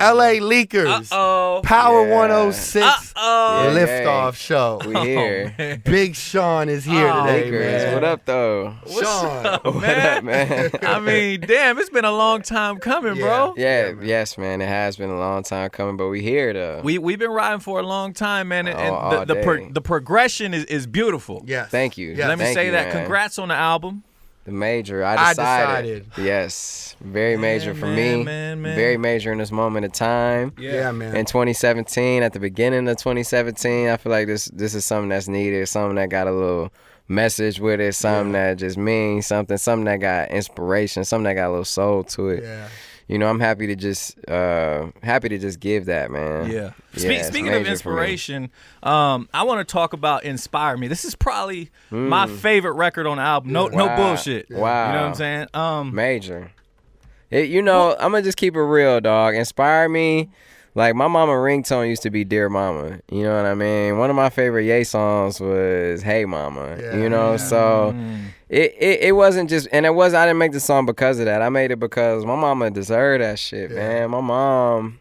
LA Leakers. Power 106 Liftoff Show. We here. Big Sean is here today, man. What up, though? Sean. Up, What man? up, man? I mean, damn, it's been a long time coming, bro. Yes, man. It has been a long time coming, but we here, though. We've been riding for a long time, man, and All day. the progression is beautiful. Yes. Thank you. Yes. Let me Thank say you, that. man. Congrats on the album. The major. I decided. decided. Yes. Very major for me. Man. Very major in this moment of time. Yeah, man. In 2017, at the beginning of 2017, I feel like this is something that's needed, something that got a little message with it, something that just means something that got inspiration, something that got a little soul to it. Yeah. You know, I'm happy to just give that, man. Yeah. It's Speaking major of for me. inspiration, I want to talk about Inspire Me. This is probably my favorite record on the album. No bullshit. Wow. You know what I'm saying? Major. I'm gonna just keep it real, dog. Inspire Me. Like, my mama ringtone used to be Dear Mama. You know what I mean? One of my favorite Ye songs was Hey Mama. Yeah. You know, so it wasn't just, and I didn't make the song because of that. I made it because my mama deserved that shit, man. My mom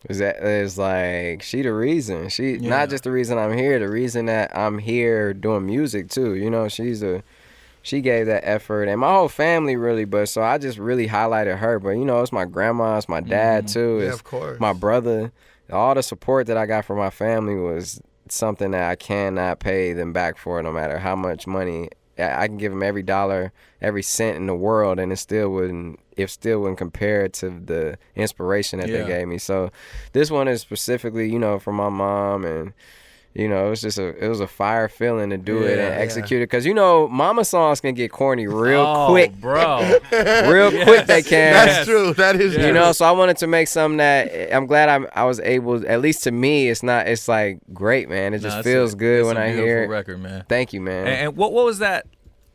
is like, she the reason. She not just the reason I'm here, the reason that I'm here doing music too. You know, she gave that effort, and my whole family really, but so I just really highlighted her. But, you know, it's my grandma, it's my dad too, it's of course. my brother. All the support that I got from my family was something that I cannot pay them back for, no matter how much money. I can give them every dollar, every cent in the world, and it still wouldn't compare to the inspiration that they gave me. So this one is specifically, you know, for my mom, and you know, it was a fire feeling to do it and execute it. Because, you know, mama songs can get corny real quick. Bro. Real quick they can. That's true. That is true. You know, so I wanted to make something that I'm glad I was able, at least to me, it's like great, man. It just feels good when I hear it. Record, man. Thank you, man. And what was that?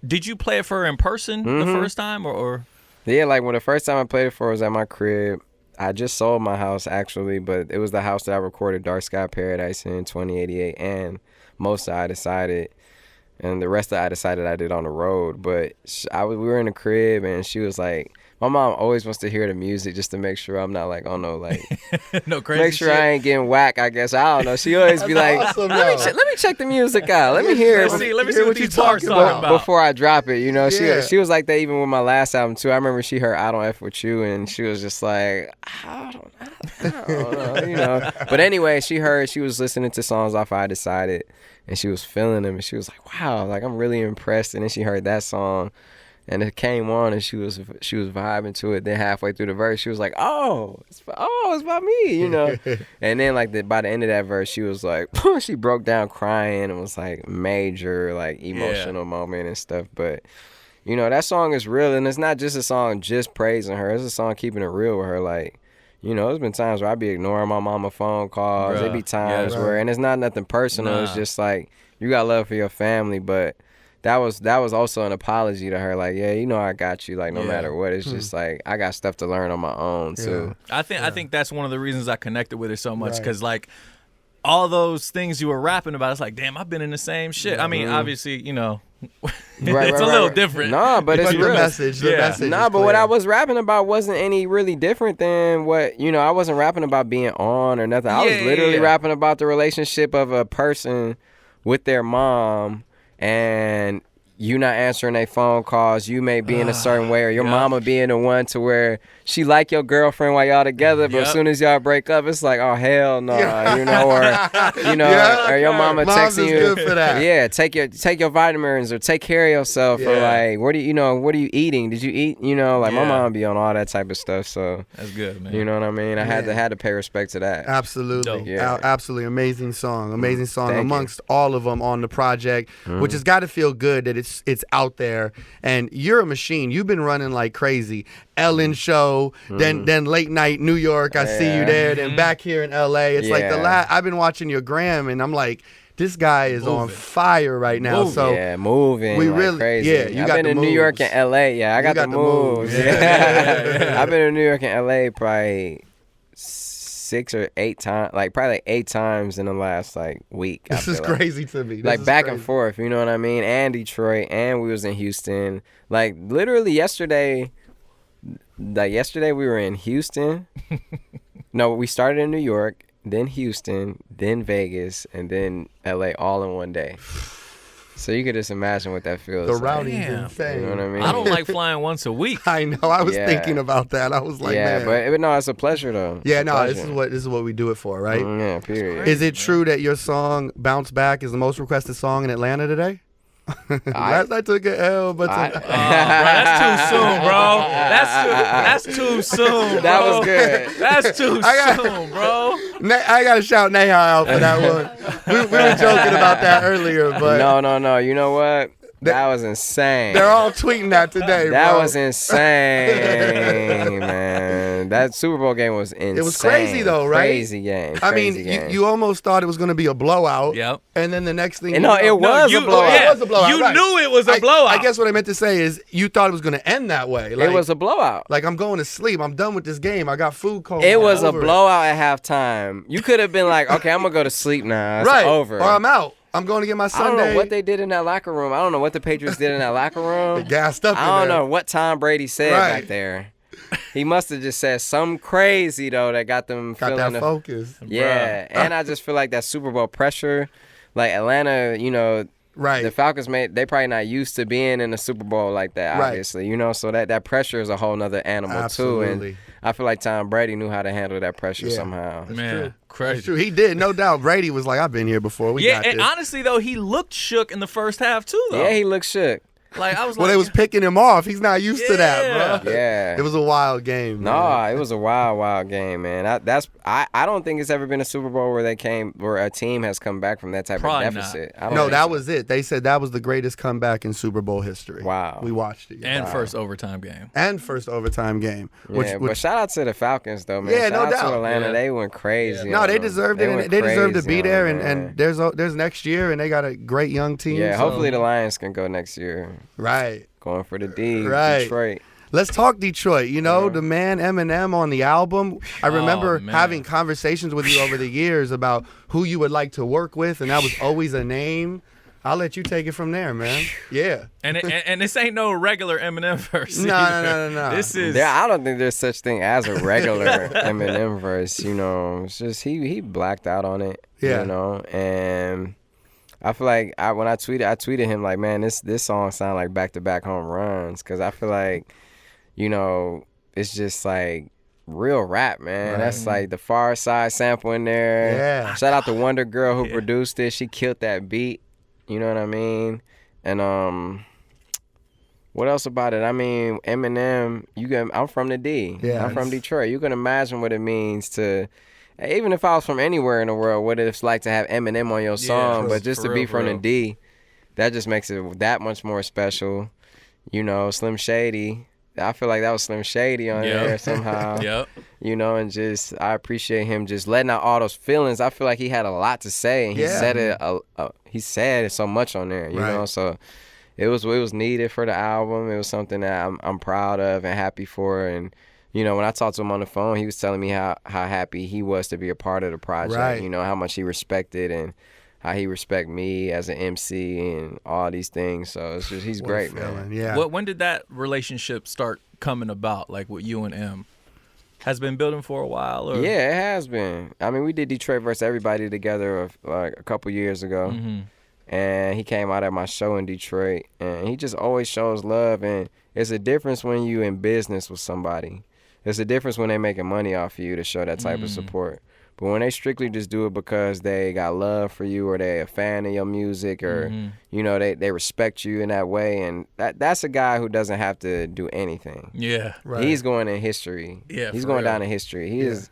Did you play it for her in person the first time or? Yeah, like when the first time I played it for was at my crib. I just sold my house, actually, but it was the house that I recorded Dark Sky Paradise in 2088, and most of I decided, and the rest of I decided I did on the road. But we were in the crib, and she was like, my mom always wants to hear the music just to make sure I'm not like, oh no, like, no crazy make sure shit. I ain't getting whack, I guess. I don't know. She always be like, awesome, let me check the music out. Let me hear it. Let me see what these bars talking talking about. Before I drop it, you know, Yeah. she was like that even with my last album too. I remember she heard I Don't F With You, and she was just like, I don't know, you know. But anyway, she was listening to songs off I Decided, and she was feeling them, and she was like, wow, like I'm really impressed. And then she heard that song, and it came on, and she was vibing to it. Then halfway through the verse, she was like, it's about me, you know. And then like by the end of that verse, she was like, she broke down crying, and was like major like emotional moment and stuff. But you know, that song is real, and it's not just a song just praising her. It's a song keeping it real with her. Like, you know, there's been times where I be ignoring my mama phone calls. There be times where, and it's not nothing personal. It's just like, you got love for your family, but that was also an apology to her. Like, yeah, you know, I got you. Like, no matter what, it's just like I got stuff to learn on my own too. I think that's one of the reasons I connected with her so much, because like all those things you were rapping about, it's like, damn, I've been in the same shit. I mean, obviously, you know, it's a little different. No, but it's real. The message Nah, but what I was rapping about wasn't any really different than what, you know, I wasn't rapping about being on or nothing. I was literally rapping about the relationship of a person with their mom, and you not answering their phone calls, you may be in a certain way, or your mama being the one to where she like your girlfriend while y'all together, but as soon as y'all break up, it's like, oh hell no, you know, or your mama Mom's texting is you, good for that. take your vitamins, or take care of yourself, or like, what are you eating? Did you eat? You know, like my mom be on all that type of stuff, so that's good, man. You know what I mean? I had to pay respect to that. Absolutely. Dope. Absolutely. Amazing song Thank amongst all of them on the project, which has got to feel good that it's out there. And you're a machine. You've been running like crazy. Ellen show, then late night New York. I see you there. Then back here in LA. It's like I've been watching your gram, and I'm like, this guy is on fire right now. So moving. We like really, crazy. you I've got been the in moves. New York and LA. Yeah, I got the moves. I've been in New York and LA probably 6 or 8 times, probably 8 times in the last week. This is crazy to me. Like back and forth, you know what I mean? And Detroit, and we was in Houston. Like literally yesterday we were in Houston. No, we started in New York, then Houston, then Vegas, and then LA all in one day. So you could just imagine what that feels The like. routing's insane. You know what I mean? I don't like flying once a week. I know. I was thinking about that. I was like, man. but no, it's a pleasure though. Yeah, no, this is what we do it for, right? Yeah, period. Is it true that your song "Bounce Back" is the most requested song in Atlanta today? I took an L, but bro, that's too soon, bro. That's too soon. Bro. That was good. That's too soon, bro. I gotta shout Neha out for that one. We were joking about that earlier, but no. You know what? That was insane. They're all tweeting that today, That bro. was insane, man. That Super Bowl game was insane. It was crazy though, right? Crazy game. I mean, you almost thought it was going to be a blowout. Yep. And then the next thing it was a blowout. It was a blowout. You knew it was a blowout. I guess what I meant to say is you thought it was going to end that way. Like, it was a blowout. Like, I'm going to sleep. I'm done with this game. I got food cold. It was a blowout at halftime. You could have been like, okay, I'm going to go to sleep now. It's over. Or I'm out. I'm going to get my Sunday. I don't know what they did in that locker room. I don't know what the Patriots did in that locker room. They gassed up. I don't know what Tom Brady said back there. He must have just said something crazy though that got them feeling that focus. Yeah, and I just feel like that Super Bowl pressure, like Atlanta, you know. Right. The Falcons they probably not used to being in the Super Bowl like that, obviously. You know, so that pressure is a whole nother animal too. And I feel like Tom Brady knew how to handle that pressure somehow. Man, crazy. It's true. He did, no doubt. Brady was like, I've been here before. We got and this. honestly though, he looked shook in the first half too though. Yeah, he looked shook. Like I was they was picking him off. He's not used to that, bro. Yeah. It was a wild game. No, it was a wild game, man. I don't think it's ever been a Super Bowl where a team has come back from that type of deficit. No, that was it. They said that was the greatest comeback in Super Bowl history. Wow. We watched it. And first overtime game. But shout out to the Falcons though, man. Yeah, shout no doubt. Out to Atlanta. They went crazy. No, they deserved it. And they deserve to be there. And there's next year, and they got a great young team. Yeah, hopefully the Lions can go next year. Right. Going for the D. Right. Detroit. Let's talk Detroit. You know, the man Eminem on the album. I remember having conversations with you over the years about who you would like to work with, and that was always a name. I'll let you take it from there, man. Yeah. And this ain't no regular Eminem verse. No. This is. I don't think there's such thing as a regular Eminem verse. You know, it's just he blacked out on it. Yeah. You know, and I feel like when I tweeted him like, man, this song sound like back-to-back home runs, because I feel like, you know, it's just like real rap, man. Right. That's like the Far Side sample in there. Yeah. Shout out to Wonder Girl who produced it. She killed that beat. You know what I mean? And what else about it? I mean, Eminem. I'm from the D. Yeah. I'm from Detroit. You can imagine what it means to. Even if I was from anywhere in the world, what it's like to have Eminem on your song, but just to be from the D, that just makes it that much more special. You know, Slim Shady. I feel like that was Slim Shady on there somehow. Yep. You know, and just I appreciate him just letting out all those feelings. I feel like he had a lot to say, and he said it. He said it so much on there. You know, so it was needed for the album. It was something that I'm proud of and happy for. And you know, when I talked to him on the phone, he was telling me how happy he was to be a part of the project. Right. You know, how much he respected and how he respect me as an MC and all these things. So it's just he's great, man. Yeah. When did that relationship start coming about, like with you and M? Has it been building for a while? Or? Yeah, it has been. I mean, we did Detroit vs. Everybody together like a couple years ago. Mm-hmm. And he came out at my show in Detroit. And he just always shows love. And it's a difference when you in business with somebody. It's a difference when they making money off of you to show that type of support. But when they strictly just do it because they got love for you or they a fan of your music or, you know, they respect you in that way. And that's a guy who doesn't have to do anything. Yeah. Right. He's going in history. Yeah, he's going down in history. He is,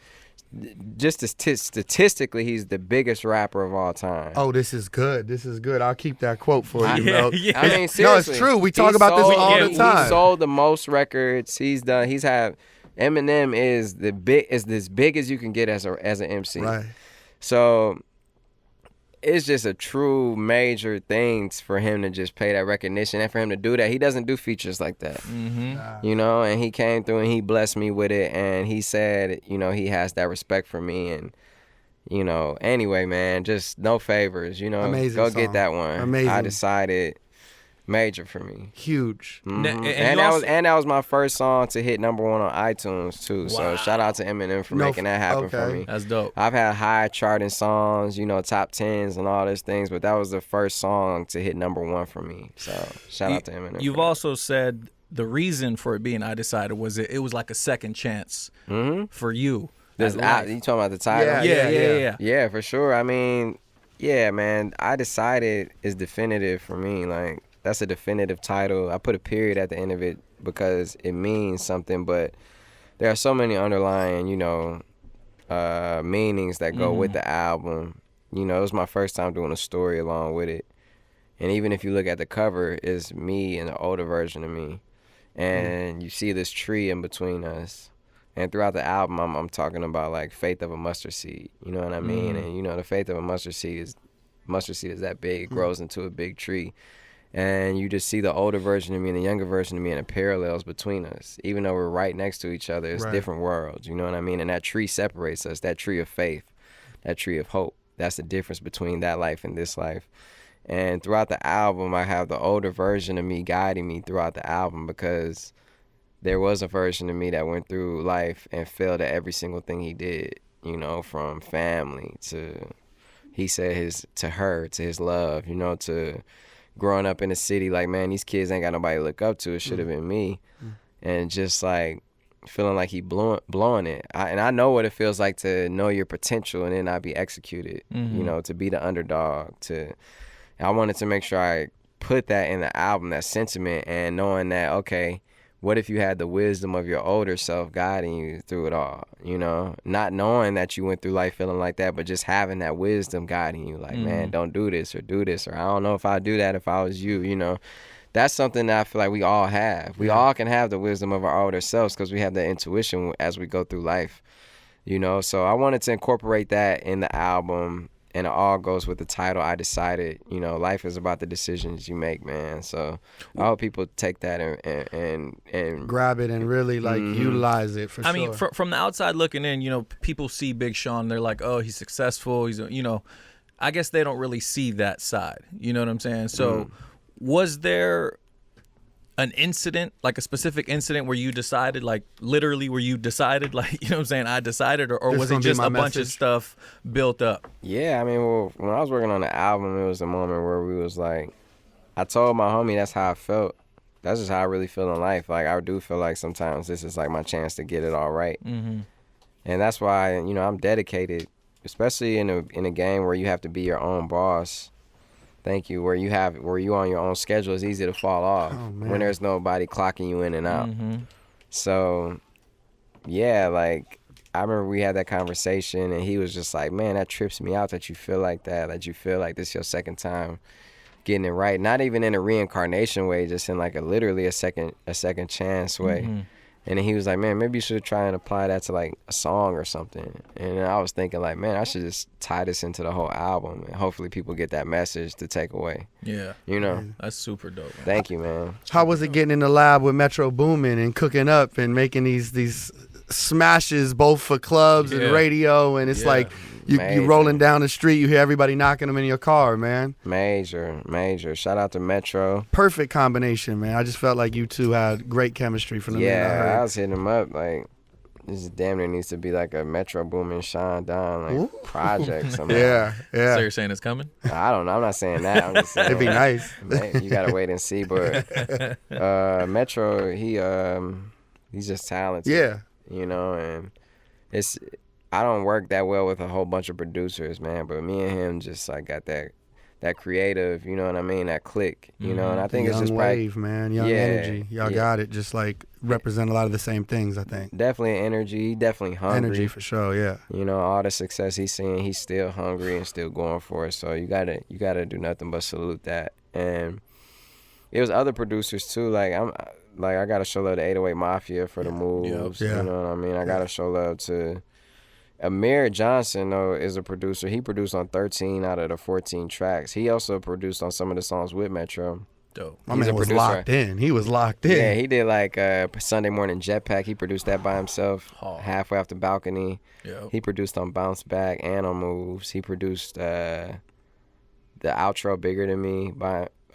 just statistically, he's the biggest rapper of all time. Oh, this is good. This is good. I'll keep that quote for you, bro. Yeah. I mean, seriously. No, it's true. We talk about this all the time. He sold the most records. Eminem is as big as you can get as an MC. Right. So it's just a true major thing for him to just pay that recognition and for him to do that. He doesn't do features like that. Mm-hmm. You know, and he came through and he blessed me with it, and he said, you know, he has that respect for me. And you know, anyway, man, just no favors, you know. Amazing go song. get that one. Amazing. I decided Major for me. Huge. Mm-hmm. And that was my first song to hit #1 on iTunes too. Wow. So shout out to Eminem for making that happen for me. That's dope. I've had high charting songs, top 10s and all those things, but that was the first song to hit #1 for me. So shout out to Eminem. You've also said the reason for it being I Decided was it was like a second chance for you. You talking about the title? Yeah. Yeah, for sure. I mean, yeah, man, I Decided is definitive for me. Like, that's a definitive title. I put a period at the end of it because it means something, but there are so many underlying, meanings that go with the album. It was my first time doing a story along with it. And even if you look at the cover, it's me and the older version of me. And you see this tree in between us. And throughout the album, I'm talking about, like, faith of a mustard seed. You know what I mean? And, the faith of a mustard seed is that big. It grows into a big tree. And you just see the older version of me and the younger version of me and the parallels between us. Even though we're right next to each other, it's different worlds, you know what I mean? And that tree separates us, that tree of faith, that tree of hope. That's the difference between that life and this life. And throughout the album, I have the older version of me guiding me throughout the album because there was a version of me that went through life and failed at every single thing he did, from family to, he said to her, to his love, to growing up in the city, like, man, these kids ain't got nobody to look up to. It should have been me. And just, like, feeling like he blowing it. And I know what it feels like to know your potential and then not be executed, to be the underdog. I wanted to make sure I put that in the album, that sentiment, and knowing that, okay, what if you had the wisdom of your older self guiding you through it all, Not knowing that you went through life feeling like that, but just having that wisdom guiding you, like, man, don't do this, or I don't know if I'd do that if I was you, That's something that I feel like we all have. We all can have the wisdom of our older selves because we have that intuition as we go through life, So I wanted to incorporate that in the album. And it all goes with the title, I Decided. Life is about the decisions you make, man. So I hope people take that and grab it and really, utilize it for sure. I mean, from the outside looking in, people see Big Sean. They're like, oh, he's successful. He's, I guess they don't really see that side. You know what I'm saying? So was there an incident, like a specific incident where you decided, like literally where you decided, like, you know what I'm saying, I decided, or was it just a bunch of stuff built up? Yeah, I mean, well, when I was working on the album, it was a moment where we was like, I told my homie that's how I felt. That's just how I really feel in life. Like, I do feel like sometimes this is like my chance to get it all right. And that's why, I'm dedicated, especially in a game where you have to be your own boss. Thank you. Where you on your own schedule, it's easy to fall off when there's nobody clocking you in and out. So, yeah, like, I remember we had that conversation, and he was just like, man, that trips me out that you feel like that you feel like this is your second time getting it right. Not even in a reincarnation way, just in like literally a second chance way. And then he was like, man, maybe you should try and apply that to like a song or something. And I was thinking like, man, I should just tie this into the whole album and hopefully people get that message to take away. Yeah. That's super dope, man. Thank you, man. How was it getting in the lab with Metro Boomin and cooking up and making these smashes both for clubs and radio, and it's like you rolling down the street, you hear everybody knocking them in your car, man. Major. Shout out to Metro. Perfect combination, man. I just felt like you two had great chemistry from the minute I heard. I was hitting him up like, this damn near needs to be like a Metro Boomin Shine Down project somehow. Yeah. So you're saying it's coming? I don't know. I'm not saying that. I'm just saying it'd be nice. You gotta wait and see. But Metro, he's just talented. Yeah. And I don't work that well with a whole bunch of producers, man, but me and him just like got that creative, you know what I mean, that click, and I think young it's just wave, man, young energy. Y'all got it. Just like represent a lot of the same things, I think. Definitely energy, definitely hungry. Energy for sure, yeah. All the success he's seeing, he's still hungry and still going for it. So you gotta do nothing but salute that. And it was other producers too. Like I gotta show love to 808 Mafia for the moves. Yeah. You know what I mean? I gotta show love to Amir Johnson, though, is a producer. He produced on 13 out of the 14 tracks. He also produced on some of the songs with Metro. Dope. My man was locked in. He was locked in. Yeah, he did like Sunday Morning Jetpack. He produced that by himself. Halfway Off the Balcony. Yep. He produced on Bounce Back and on Moves. He produced the outro Bigger Than Me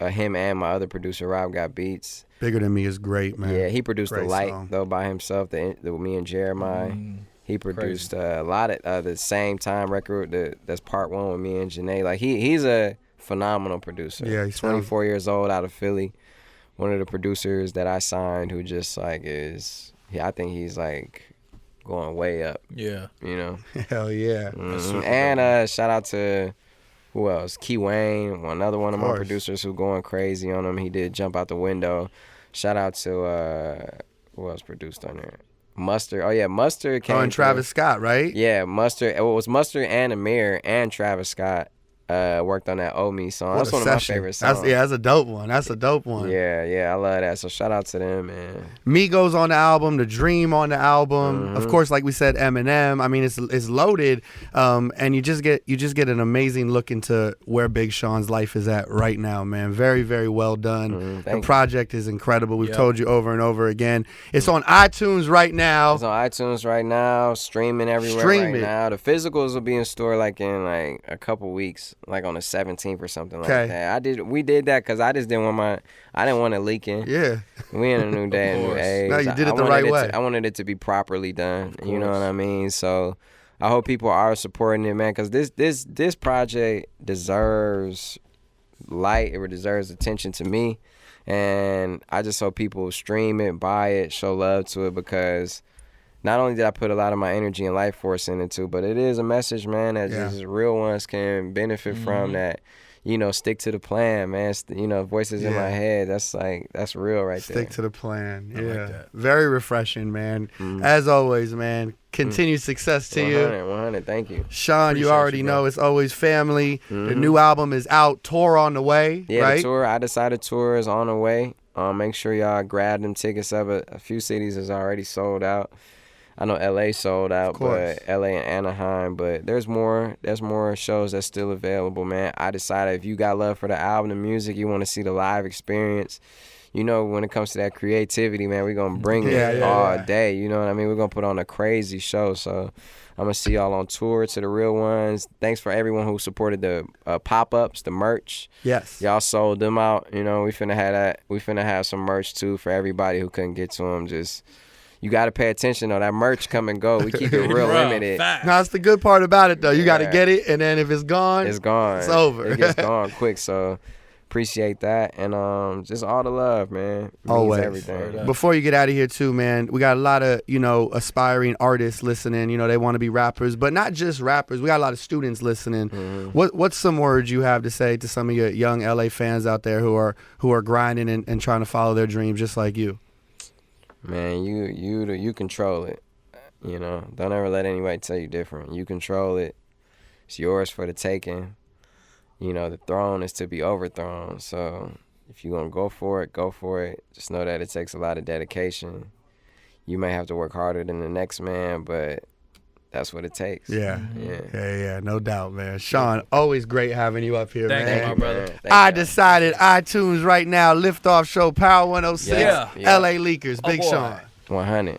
him and my other producer, Rob Got Beats. Bigger Than Me is great, man. Yeah, he produced Great The Light, song. though, by himself, the Me and Jeremiah. He produced a lot of the Same Time record that's part 1 with me and Janae. Like, he's a phenomenal producer. Yeah, he's 24 years old, out of Philly. One of the producers that I signed who just, like, I think he's, like, going way up. Yeah. You know? Hell yeah. And shout out to, who else? Key Wayne, another one of my course. producers who going crazy on him. He did Jump Out the Window. Shout out to, who else produced on there? Mustard. Oh, yeah, Mustard came. Oh, and Travis Scott, right? Yeah, Mustard. It was Mustard and Amir and Travis Scott worked on that Oh Me song. What That's a one session. of my favorite songs. That's a dope one. That's a dope one. Yeah, I love that. So shout out to them, man. Migos on the album, The Dream on the album. Of course, like we said, Eminem. I mean, it's loaded, and you just get an amazing look into where Big Sean's life is at right now, man. Very, very well done. The project is incredible. We've told you over and over again. It's on iTunes right now. It's on iTunes right now, streaming everywhere right now. The physicals will be in store like in like a couple weeks, like on the 17th or something like that. We did that because I just didn't want it leaking. Yeah. We in a new day, a new age. No, you did it the right way. I wanted it to be properly done. You know what I mean? So I hope people are supporting it, man, because this project deserves light. It deserves attention to me. And I just hope people stream it, buy it, show love to it, because not only did I put a lot of my energy and life force into it, but it is a message, man, that just real ones can benefit from that. Stick to the plan, man. Voices in my head. That's real right there. Stick to the plan. Yeah. like that. Very refreshing, man. As always, man. Continued success to 100, you. 100. Thank you. Sean, Appreciate you already you, bro. know it's always family. The new album is out. Tour on the way, Yeah, right? the tour. I decided tour is on the way. Make sure y'all grab them tickets up. A few cities is already sold out. I know LA sold out, but LA and Anaheim, but there's more shows that's still available, man. I decided if you got love for the album, the music, you want to see the live experience, when it comes to that creativity, man, we're going to bring it all day. You know what I mean? We're going to put on a crazy show. So I'm going to see y'all on tour to the real ones. Thanks for everyone who supported the pop-ups, the merch. Yes. Y'all sold them out. We finna have that. We finna have some merch, too, for everybody who couldn't get to them. You got to pay attention, though. That merch come and go. We keep it real limited. No, that's the good part about it, though. You got to get it, and then if it's gone, it's gone. It's over. It gets gone quick, so appreciate that. And just all the love, man. It means always. everything. Before you get out of here, too, man, we got a lot of, aspiring artists listening. They want to be rappers, but not just rappers. We got a lot of students listening. What's some words you have to say to some of your young LA fans out there who are grinding and trying to follow their dreams just like you? Man, you control it. Don't ever let anybody tell you different. You control it. It's yours for the taking. The throne is to be overthrown. So if you're going to go for it, go for it. Just know that it takes a lot of dedication. You may have to work harder than the next man, but that's what it takes. Yeah, no doubt, man. Sean, always great having you up here, Thank man. you, my brother. I decided iTunes right now, Liftoff Show, Power 106, Yeah. LA Leakers, Big boy. Sean. 100.